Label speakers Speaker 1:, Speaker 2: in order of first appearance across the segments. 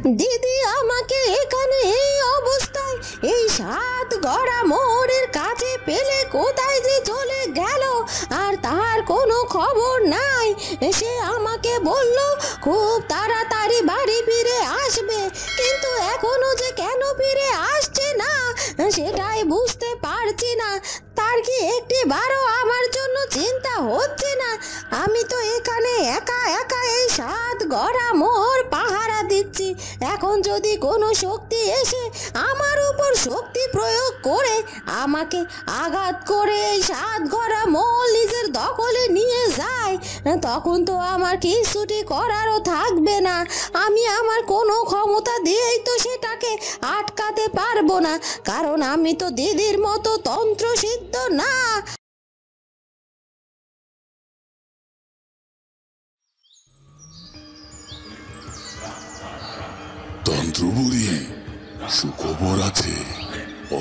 Speaker 1: দিদি আমাকে এখানে এই অবস্থায় এই সাত গড়া মোড়ের কাছে পেলে কোথায় যে চলে গেল আর তার কোনো খবর নাই। সে আমাকে বলল খুব তাড়াতাড়ি বাড়ি ফিরে আসবে, কিন্তু এখনো যে কেন ফিরে আসছে না সেটাই বুঝতে পারছি না। তার কি একটিবারও আমার জন্য চিন্তা হচ্ছে না? আমি তো এখানে একা একা এই সাত গড়া মোড় পাহারা দিচ্ছি। এখন যদি কোনো শক্তি এসে আমার উপর শক্তি প্রয়োগ করে আমাকে আঘাত করে এই সাত গড়া মোড় নিজের দখলে নিয়ে যায়, তখন তো আমার কিছুটি করারও থাকবে না। আমি আমার কোনো ক্ষমতা দিয়েই তো সেটাকে আটকাতে পারবো না, কারণ আমি তো দিদির মতো তন্ত্রসিদ্ধ না।
Speaker 2: তন্ত্রবুড়ি, সুখবর আছে,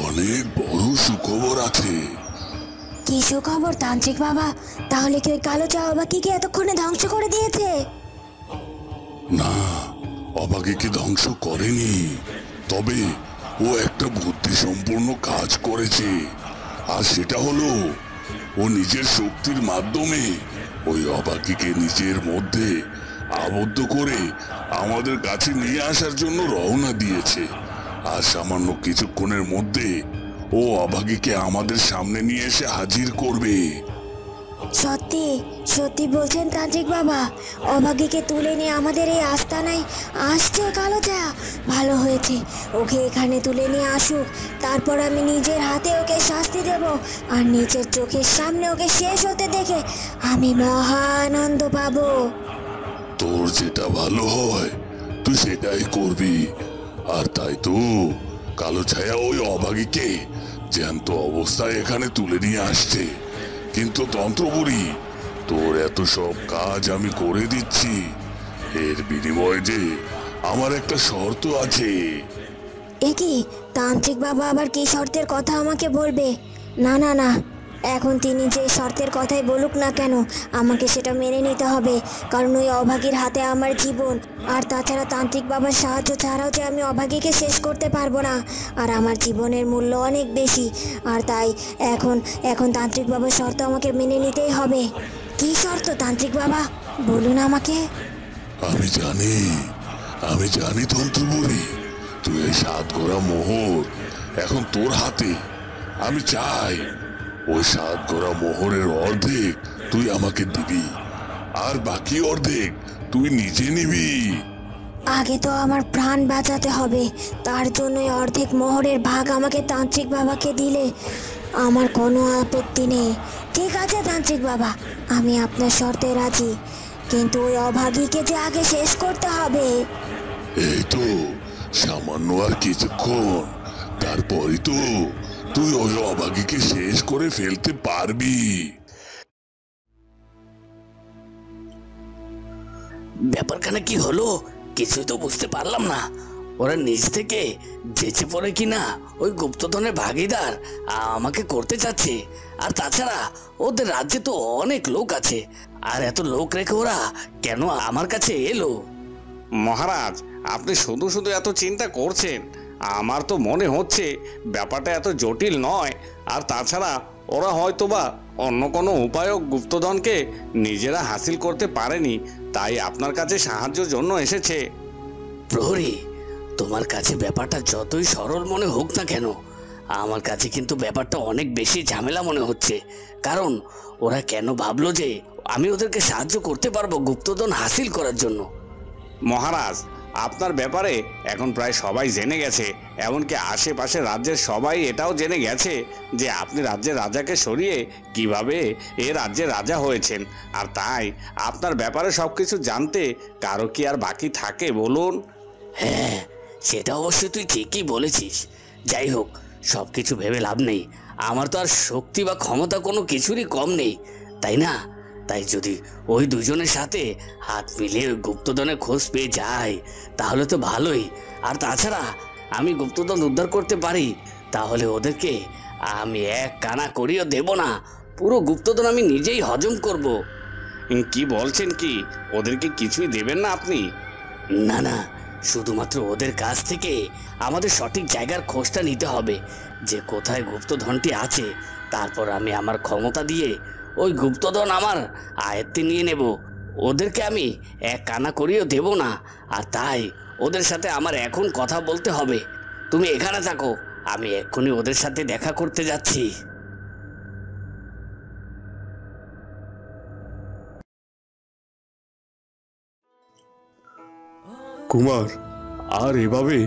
Speaker 2: অনেক বড় সুখবর আছে।
Speaker 3: কি সুখবর তান্ত্রিক বাবা? তাহলে কি ওই কালো চা অবাকিকে এতক্ষণে ধ্বংস করে দিয়েছে?
Speaker 2: না, অবাকিকে ধ্বংস করেনি, তবে ও একটা বুদ্ধিসম্পন্ন কাজ করেছে। আর সেটা হলো ও নিজের শক্তির মাধ্যমে ওই অবাকিকে নিজের মধ্যে আবদ্ধ করে আমাদের কাছে নিয়ে আসার জন্য রওনা দিয়েছে। আর সামান্য কিছুক্ষণের মধ্যে ও অবাকিকে আমাদের সামনে নিয়ে এসে হাজির করবে।
Speaker 3: সত্যি সত্যি বলছেন তান্ত্রিক বাবা? অভাগীকে তুলে নিয়ে আমাদের এই আস্তানায় আসছে কালো চা? ভালো হয়েছে, ওকে এখানে তুলে নিয়ে আসুক, তারপর আমি নিজের হাতে ওকে শাস্তি দেব। আর নিজের চোখের সামনে ওকে শেষ হতে দেখে আমি মহা আনন্দ পাবো।
Speaker 2: তোর যেটা ভালো হয় তুই সেটাই করবি। আর তাই তো কালো ছায়া ওই অভাগীকে জ্যান্ত অবস্থায় এখানে তুলে নিয়ে আসছে। কিন্তু তন্ত্রবুড়ি, তোর এত সব কাজ আমি করে দিচ্ছি, এর বিনিময়ে যে আমার একটা শর্ত আছে।
Speaker 3: এ কি তান্ত্রিক বাবা আবার কি শর্তের কথা আমাকে বলবে? না না না, এখন তিনি যে শর্তের কথাই বলুক না কেন আমাকে সেটা মেনে নিতে হবে, কারণ ওই অভাগীর হাতে আমার জীবন। আর তাছাড়া তান্ত্রিক বাবার সাহায্য ছাড়াও যে আমি অভাগীকে শেষ করতে পারবো না, আর আমার জীবনের মূল্য অনেক বেশি। আর তাই এখন তান্ত্রিক বাবার শর্ত আমাকে মেনে নিতেই হবে। কি শর্ত তান্ত্রিক বাবা, বলুন আমাকে।
Speaker 2: আমি জানি তন্ত্রবুড়ি, তুই এই সাত গোড়া মোহর এখন তোর হাতে। আমি চাই ওই সাত গোড়া মোহরের অর্ধেক তুই আমাকে দিবি, আর বাকি অর্ধেক তুই নিজে নিবি।
Speaker 3: আগে তো আমার প্রাণ বাঁচাতে হবে, তার জন্য অর্ধেক মোহরের ভাগ আমাকে তান্ত্রিক বাবাকে দিলে আমার কোনো আপত্তি নেই। ঠিক আছে তান্ত্রিক বাবা, আমি আপনার শর্তে রাজি, কিন্তু ওই অভাগীকে যে আগে শেষ করতে হবে।
Speaker 2: এই তো সামান্য আর কিছুক্ষণ, তারপরই তো তুই ওই অভাগীকে শেষ করে ফেলতে পারবি।
Speaker 4: ব্যাপারখানে কি হলো কিছুই তো বুঝতে পারলাম না। ওরা নিজ থেকে যেচে পড়ে কিনা ওই গুপ্তধনের ভাগীদার আমাকে করতে চাচ্ছে। আর তাছাড়া ওদের রাজ্যে তো অনেক লোক আছে, আর এত লোক রেখে ওরা কেন আমার কাছে এলো?
Speaker 5: মহারাজ, আপনি শুধু শুধু এত চিন্তা করছেন। আমার তো মনে হচ্ছে ব্যাপারটা এত জটিল নয়। আর তাছাড়া ওরা হয়তোবা অন্য কোনো উপায়ও গুপ্তধনকে নিজেরা হাসিল করতে পারেনি, তাই আপনার কাছে সাহায্যের জন্য এসেছে।
Speaker 4: প্রহরী, তোমার কাছে ব্যাপারটা যতই সরল মনে হোক না কেন, আমার কাছে কিন্তু ব্যাপারটা অনেক বেশি ঝামেলা মনে হচ্ছে। কারণ ওরা কেন ভাবলো যে আমি ওদেরকে সাহায্য করতে পারবো গুপ্তধন হাসিল করার জন্য?
Speaker 5: মহারাজ, আপনার ব্যাপারে এখন প্রায় সবাই জেনে গেছে, এমনকি আশেপাশে রাজ্যের সবাই এটাও জেনে গেছে যে আপনি রাজ্যের রাজাকে সরিয়ে কিভাবে এ রাজ্যের রাজা হয়েছেন। আর তাই আপনার ব্যাপারে সব কিছু জানতে কারো কি আর বাকি থাকে বলুন?
Speaker 4: হ্যাঁ, সেটা অবশ্যই তুই ঠিকই বলেছিস। যাই হোক, সব কিছু ভেবে লাভ নেই। আমার তো আর শক্তি বা ক্ষমতা কোনো কিছুরই কম নেই, তাই না? তাই যদি ওই দুজনের সাথে হাত মিলিয়ে ওই গুপ্তধনের খোঁজ পেয়ে যায় তাহলে তো ভালোই। আর তাছাড়া আমি গুপ্তধন উদ্ধার করতে পারি, তাহলে ওদেরকে আমি এক কানা করিও দেব না, পুরো গুপ্তধন আমি নিজেই হজম করব।
Speaker 5: কি বলছেন কি? ওদেরকে কিছুই দেবেন না আপনি?
Speaker 4: না না, শুধুমাত্র ওদের কাছ থেকে আমাদের সঠিক জায়গার খোঁজটা নিতে হবে, যে কোথায় গুপ্তধনটি আছে। তারপর আমি আমার ক্ষমতা দিয়ে ওই গুপ্তধন আমার আয়ত্তে নিয়ে নেব। ওদেরকে আমি এক কানা করিয়েও দেব না। আর তাই ওদের সাথে আমার এখন কথা বলতে হবে। তুমি এখানে থাকো, আমি এক্ষুনি ওদের সাথে দেখা করতে যাচ্ছি।
Speaker 6: কুমার, আর এভাবে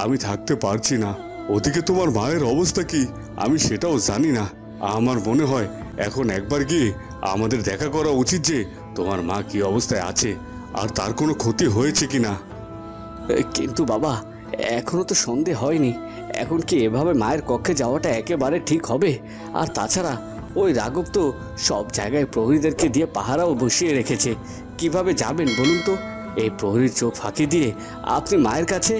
Speaker 6: আমি থাকতে পারছি না। ওদিকে তোমার মায়ের অবস্থা কি আমি সেটাও জানি না। আমার মনে হয় এখন একবার গিয়ে আমাদের দেখা করা উচিত যে তোমার মা কি অবস্থায় আছে আর তার কোনো ক্ষতি হয়েছে কিনা।
Speaker 4: কিন্তু বাবা, এখনো তো সন্ধে হয়নি। এখন কি এভাবে মায়ের কক্ষে যাওয়াটা একেবারে ঠিক হবে? আর তাছাড়া ওই রাঘব তো সব জায়গায় প্রহরীদেরকে দিয়ে পাহারাও বসিয়ে রেখেছে। কিভাবে যাবেন বলুন তো এই প্রহরীর চোখ ফাঁকি দিয়ে আপনি মায়ের কাছে?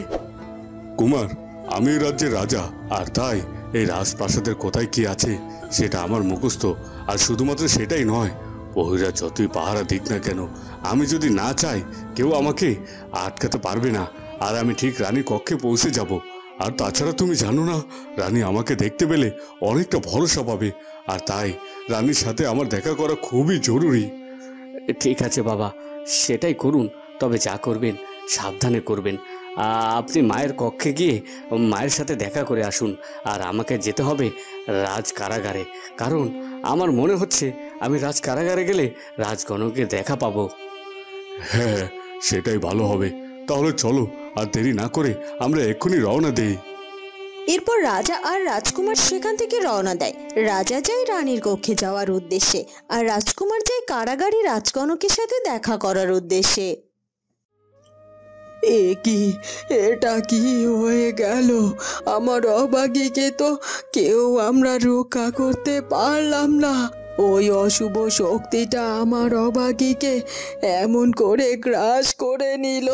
Speaker 6: কুমার, আমি এই রাজ্যের রাজা, আর তাই এই রাজপ্রাসাদের কোথায় কি আছে সেটা আমার মুখস্থ। আর শুধুমাত্র সেটাই নয়, প্রহরীরা যতই পাহারা দিক না কেন, আমি যদি না চাই কেউ আমাকে আটকাতে পারবে না। আর আমি ঠিক রানীর কক্ষে পৌঁছে যাব। আর তাছাড়া তুমি জানো না, রানী আমাকে দেখতে পেলে অনেকটা ভরসা পাবে। আর তাই রানীর সাথে আমার দেখা করা খুবই জরুরি।
Speaker 4: ঠিক আছে বাবা, সেটাই করুন। তবে যা করবেন সাবধানে করবেন। আপনি মায়ের কক্ষে গিয়ে মায়ের সাথে দেখা করে আসুন। আর আমাকে যেতে হবে রাজ কারাগারে, কারণ আমার মনে হচ্ছে আমি রাজ কারাগারে গেলে রাজগণকের দেখা পাবো।
Speaker 6: হ্যাঁ, সেটাই ভালো হবে। তাহলে চলো, আর দেরি না করে আমরা এক্ষুনি রওনা দেই।
Speaker 1: এরপর রাজা আর রাজকুমার সেখান থেকে রওনা দেয়। রাজা যায় রানীর কক্ষে যাওয়ার উদ্দেশ্যে, আর রাজকুমার যায় কারাগারে রাজকনকের সাথে দেখা করার উদ্দেশ্যে। এ কি, এটা কি হয়ে গেল? আমার অভাগীকে তো কেউ আমরা রক্ষা করতে পারলাম না। ওই অশুভ শক্তিটা আমার অভাগীকে এমন করে গ্রাস করে নিল।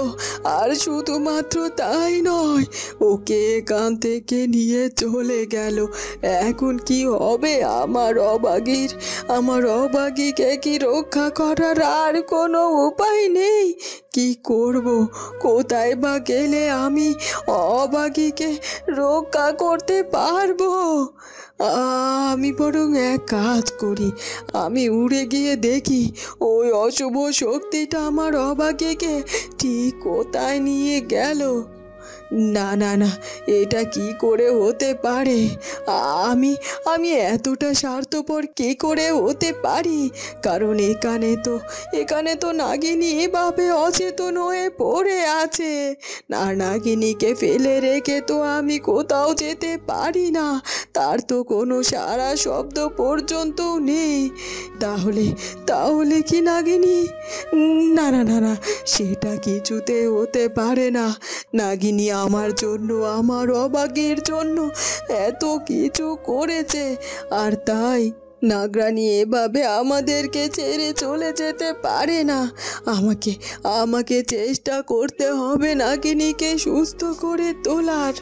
Speaker 1: আর শুধুমাত্র তাই নয়, ওকে এখান থেকে নিয়ে চলে গেল। এখন কি হবে আমার অভাগীর? আমার অভাগীকে কি রক্ষা করার আর কোনো উপায় নেই? কি করব? কোথায় বা গেলে আমি অভাগীকে রক্ষা করতে পারবো? আমি বরং এক কাজ করি, আমি উড়ে গিয়ে দেখি ওই অশুভ শক্তিটা আমার অভাগীকে ঠিক কোথায় নিয়ে গেল। না না না, এটা কি করে হতে পারে? আমি এতটা স্বার্থপর কি করে হতে পারি? কারণ এখানে তো নাগিনী এভাবে অচেতন হয়ে পড়ে আছে। না, নাগিনীকে ফেলে রেখে তো আমি কোথাও যেতে পারি না। তার তো কোনো সারা শব্দ পর্যন্ত নেই। তাহলে কি নাগিনী? না না না না, সেটা কিছুতে হতে পারে না। নাগিনী আমার জন্য, আমার অভাগীর জন্য এত কিছু করেছে, আর তাই নাগরানী এভাবে আমাদেরকে ছেড়ে চলে যেতে পারে না। আমাকে চেষ্টা করতে হবে নাগিনীকে সুস্থ করে তোলার।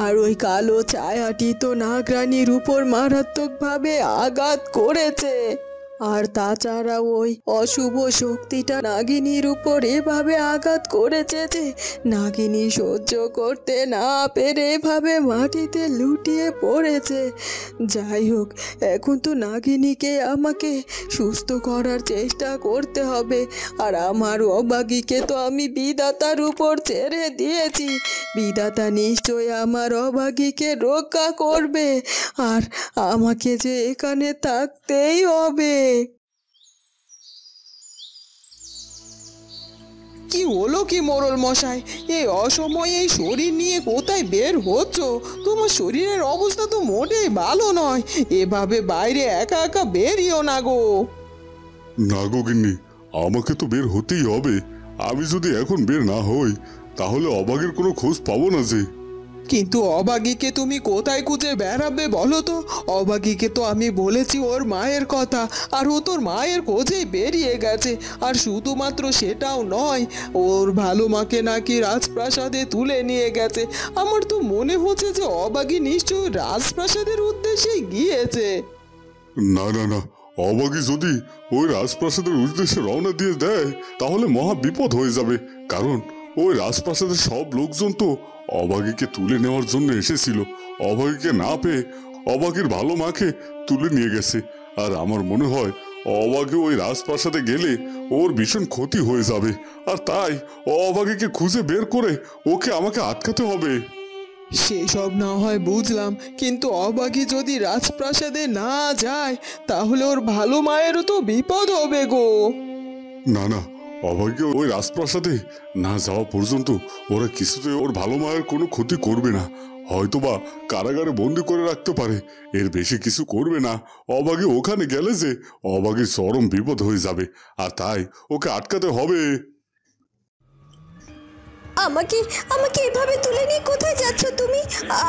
Speaker 1: আর ওই কালো ছায়াটি তো নাগরানীর উপর মারাত্মকভাবে আঘাত করেছে। আর তাছাড়া ওই অশুভ শক্তিটা নাগিনীর উপর এভাবে আঘাত করেছে যে নাগিনী সহ্য করতে না পেরে এভাবে মাটিতে লুটিয়ে পড়েছে। যাই হোক, এখন তো নাগিনীকে আমাকে সুস্থ করার চেষ্টা করতে হবে। আর আমার অভাগীকে তো আমি বিধাতার উপর ছেড়ে দিয়েছি। বিধাতা নিশ্চয় আমার অভাগীকে রক্ষা করবে। আর আমাকে যে এখানে থাকতেই হবে।
Speaker 7: কি হলো কি মোড়ল মশাই? এই অসময়ে এই শরীর নিয়ে কোথায় বের হচ্ছ? তোমার শরীরের অবস্থা তো মোটেই ভালো নয়। এভাবে বাইরে একা একা বেরিও না গো।
Speaker 2: না গো গিন্নি, আমাকে তো বের হতেই হবে। আমি যদি এখন বের না হই তাহলে অভাগের কোনো খোঁজ পাবো না যে।
Speaker 7: কিন্তু অভাগীকে তুমি কোথায় খুঁজে বেড়াবে বলো তো? অভাগীকে তো আমি বলেছি ওর মায়ের কথা, আর ও তোর মায়ের খোঁজেই বেরিয়ে গেছে। আর শুধুমাত্র সেটাও নয়, ওর ভালো মাকে নাকি রাজপ্রাসাদে তুলে নিয়ে গেছে। আমার তো মনে হচ্ছে যে অভাগী নিশ্চয়ই রাজপ্রাসাদের উদ্দেশ্যেই গিয়েছে।
Speaker 2: না না না, অভাগী যদি ওই রাজপ্রাসাদের উদ্দেশ্যে রওনা দিয়ে দেয় তাহলে মহা বিপদ হয়ে যাবে। কারণ ওই রাজপ্রাসাদের সব লোকজন তো অভাগীকে তুলে নেওয়ার জন্য এসেছিল। অভাগীকে না পেয়ে অভাগীর ভালো মাকে তুলে নিয়ে গেছে। আর আমার মনে হয় অভাগী ওই রাজপ্রাসাদে গেলে ওর ভীষণ ক্ষতি হয়ে যাবে, আর তাই অভাগীকে খুঁজে বের করে ওকে আমাকে আটকাতে হবে।
Speaker 7: সেসব না হয় বুঝলাম, কিন্তু অভাগী যদি রাজপ্রাসাদে না যায় তাহলে ওর ভালো মায়েরও তো বিপদ হবে গো।
Speaker 2: না না, অভাগী ওই রাজপ্রাসাদে না যাওয়া পর্যন্ত ওরা কিছুতেই ওর ভালো মায়ের কোনো ক্ষতি করবে না। হয়তোবা কারাগারে বন্দি করে রাখতে পারে, এর বেশি কিছু করবে না। অভাগী ওখানে গেলে যে অভাগীর চরম বিপদ হয়ে যাবে, আর তাই ওকে আটকাতে হবে।
Speaker 1: আমাকে আমাকে এভাবে তুলে নিয়ে কোথায় যাচ্ছ তুমি?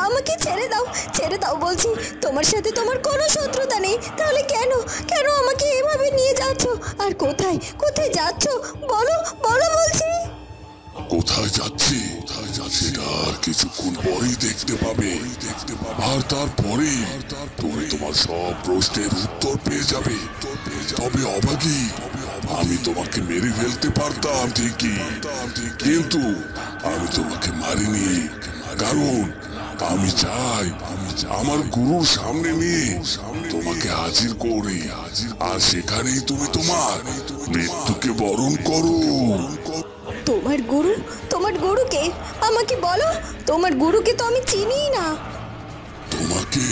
Speaker 1: আমাকে ছেড়ে দাও বলছি। তোমার সাথে তোমার কোনো শত্রুতা নেই, তাহলে কেন কেন আমাকে এভাবে নিয়ে যাচ্ছ? আর কোথায় কোথায় যাচ্ছ বলো বলো বলছি।
Speaker 2: কোথায় যাচ্ছি সেটা আর কিছুক্ষণ পরেই দেখতে পাবে। আর তারপরে তুমি তোমার সব প্রশ্নের উত্তর পেয়ে যাবে। তবে অভাগী, আমি তোমাকে মেরে ফেলতে পারতাম ঠিকই, কিন্তু আমি তোমাকে মারিনি, কারণ আমি চাই আমার গুরুর সামনে নিয়ে তোমাকে হাজির করি, আর সেখানেই তুমি তোমার মৃত্যুকে বরণ করো।
Speaker 1: তোমার গুরুকে আমাকে বলো। তোমার গুরুকে তো আমি চিনিই না।
Speaker 2: তোমাকে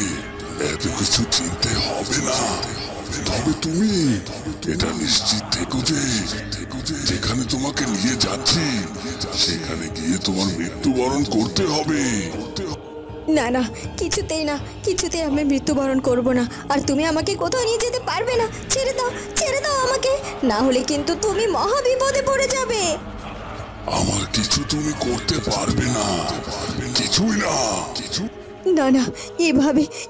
Speaker 2: এত কিছু চিনতে হবে না, তবে তুমি এটা নিশ্চিত থেকো যে যেখানে তোমাকে নিয়ে যাচ্ছি সেখানে গিয়ে তোমার মৃত্যুবরণ করতে হবে।
Speaker 1: না না, কিছুতেই আমি মৃত্যুবরণ করব না। আর তুমি আমাকে কোথাও নিয়ে যেতে পারবে না। ছেড়ে দাও আমাকে, না হলে কিন্তু তুমি মহা বিপদে পড়ে যাবে।
Speaker 2: আমার কিছু তুমি করতে পারবে না, কিছুই না।
Speaker 1: না না,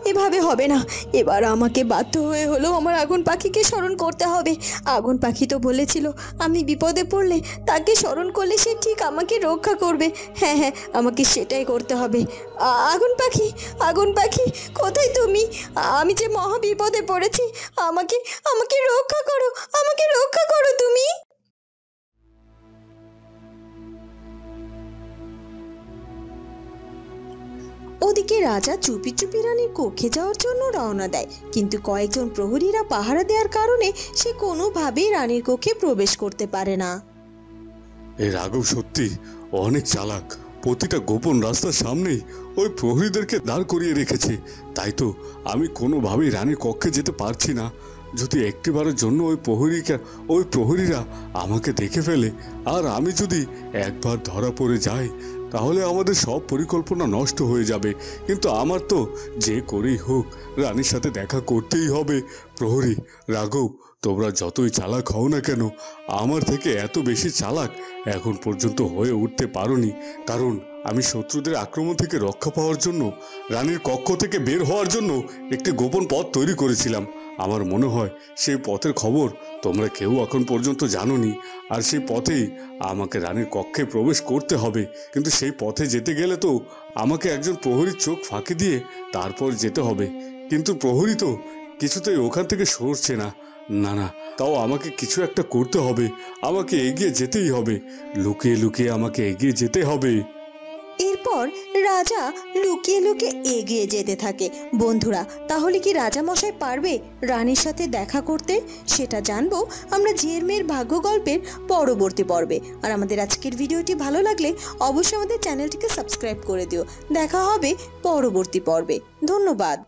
Speaker 1: এভাবে হবে না। এবার আমাকে বাধ্য হয়ে হলেও আমার আগুন পাখিকে স্মরণ করতে হবে। আগুন পাখি তো বলেছিল আমি বিপদে পড়লে তাকে স্মরণ করলে সে ঠিক আমাকে রক্ষা করবে। হ্যাঁ, আমাকে সেটাই করতে হবে। আগুন পাখি কোথায় তুমি? আমি যে মহা বিপদে পড়েছি, আমাকে রক্ষা করো তুমি। ওদিকে রাজা চুপি চুপি রানীর কক্ষে যাওয়ার জন্য রওনা দেয়, কিন্তু কয়েকজন প্রহরীরা পাহারা দেওয়ার কারণে সে কোনোভাবেই রানীর কক্ষে প্রবেশ করতে পারে না।
Speaker 6: এই রাঘব সত্যি অনেক চালাক। প্রতিটা গোপন রাস্তার সামনেই ওই প্রহরীদেরকে দাঁড় করিয়ে রেখেছে। তাই তো আমি কোনোভাবেই রানীর কক্ষে যেতে পারছি না। যদি একটিবারের জন্য ওই প্রহরীরা আমাকে দেখে ফেলে, আর আমি যদি একবার ধরা পড়ে যাই, তাহলে আমাদের সব পরিকল্পনা নষ্ট হয়ে যাবে। কিন্তু আমার তো যে করেই হোক রানীর সাথে দেখা করতেই হবে। প্রহরী, রাঘব, তোমরা যতই চালাক হও না কেন, আমার থেকে এত বেশি চালাক এখন পর্যন্ত হয়ে উঠতে পারোনি। কারণ আমি শত্রুদের আক্রমণ থেকে রক্ষা পাওয়ার জন্য, রানীর কক্ষ থেকে বের হওয়ার জন্য একটি গোপন পথ তৈরি করেছিলাম। আমার মনে হয় সেই পথের খবর তোমরা কেউ এখন পর্যন্ত জানোনি। আর সেই পথেই আমাকে রানীর কক্ষে প্রবেশ করতে হবে। কিন্তু সেই পথে যেতে গেলে তো আমাকে একজন প্রহরীর চোখ ফাঁকি দিয়ে তারপর যেতে হবে। কিন্তু প্রহরী তো কিছুতেই ওখান থেকে সরছে না। না, তাও আমাকে কিছু একটা করতে হবে। আমাকে এগিয়ে যেতেই হবে, লুকিয়ে লুকিয়ে আমাকে এগিয়ে যেতে হবে।
Speaker 1: এরপর রাজা লুকিয়ে এগিয়ে যেতে থাকে। বন্ধুরা, তাহলে কি রাজা মশাই পারবে রানীর সাথে দেখা করতে? সেটা জানবো আমরা ঝিয়ের মেয়ের ভাগ্য গল্পের পরবর্তী পর্বে। আর আমাদের আজকের ভিডিওটি ভালো লাগলে অবশ্যই আমাদের চ্যানেলটিকে সাবস্ক্রাইব করে দিও। দেখা হবে পরবর্তী পর্বে। ধন্যবাদ।